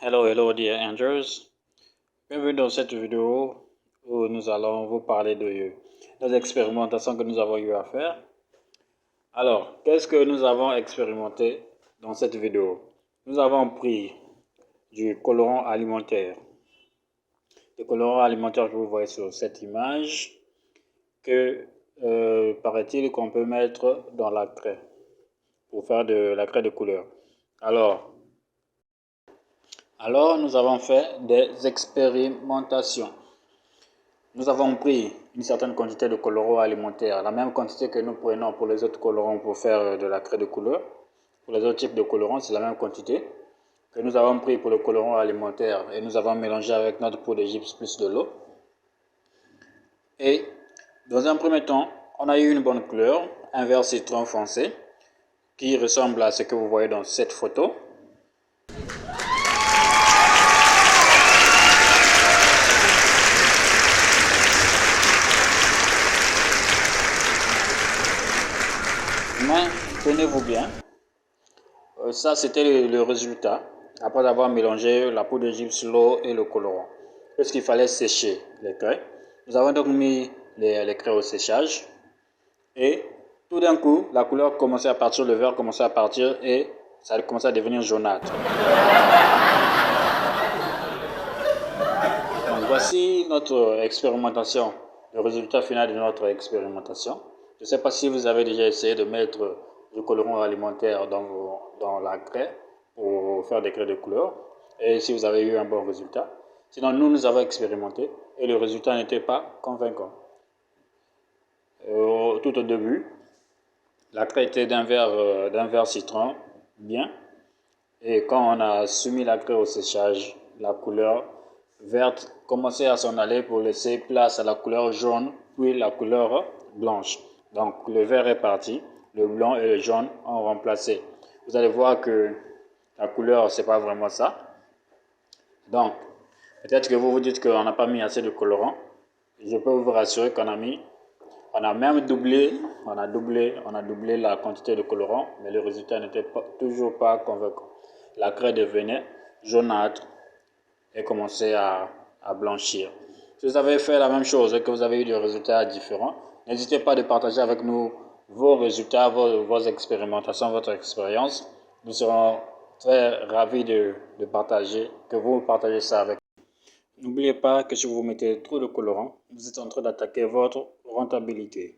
Hello dear Andrews. Bienvenue dans cette vidéo où nous allons vous parler de nos expérimentations que nous avons eu à faire. Alors, qu'est-ce que nous avons expérimenté dans cette vidéo? Nous avons pris du colorant alimentaire. Le colorant alimentaire que vous voyez sur cette image, que paraît-il qu'on peut mettre dans la craie pour faire de la craie de couleur. Alors, nous avons fait des expérimentations. Nous avons pris une certaine quantité de colorant alimentaire, la même quantité que nous prenons pour les autres colorants pour faire de la craie de couleur. Pour les autres types de colorants, c'est la même quantité que nous avons pris pour le colorant alimentaire et nous avons mélangé avec notre poudre de gypse plus de l'eau. Et dans un premier temps, on a eu une bonne couleur, un vert citron foncé, qui ressemble à ce que vous voyez dans cette photo. Mais tenez-vous bien, ça c'était le résultat après avoir mélangé la poudre de gypse, l'eau et le colorant. Parce qu'il fallait sécher les craies. Nous avons donc mis les craies au séchage et tout d'un coup la couleur commençait à partir, le vert commençait à partir et ça commençait à devenir jaunâtre. Donc voici notre expérimentation, le résultat final de notre expérimentation. Je ne sais pas si vous avez déjà essayé de mettre du colorant alimentaire dans la craie pour faire des craies de couleur et si vous avez eu un bon résultat. Sinon, nous avons expérimenté et le résultat n'était pas convaincant. Tout au début, la craie était d'un vert citron bien et quand on a soumis la craie au séchage, la couleur verte commençait à s'en aller pour laisser place à la couleur jaune puis la couleur blanche. Donc le vert est parti, le blanc et le jaune ont remplacé. Vous allez voir que la couleur c'est pas vraiment ça. Donc peut-être que vous vous dites qu'on n'a pas mis assez de colorant. Je peux vous rassurer qu'on a même doublé la quantité de colorant, mais le résultat n'était toujours pas convaincant. La craie devenait jaunâtre et commençait à blanchir. Si vous avez fait la même chose et que vous avez eu des résultats différents, n'hésitez pas à partager avec nous vos résultats, vos expérimentations, votre expérience. Nous serons très ravis de partager, que vous partagez ça avec nous. N'oubliez pas que si vous mettez trop de colorant, vous êtes en train d'attaquer votre rentabilité.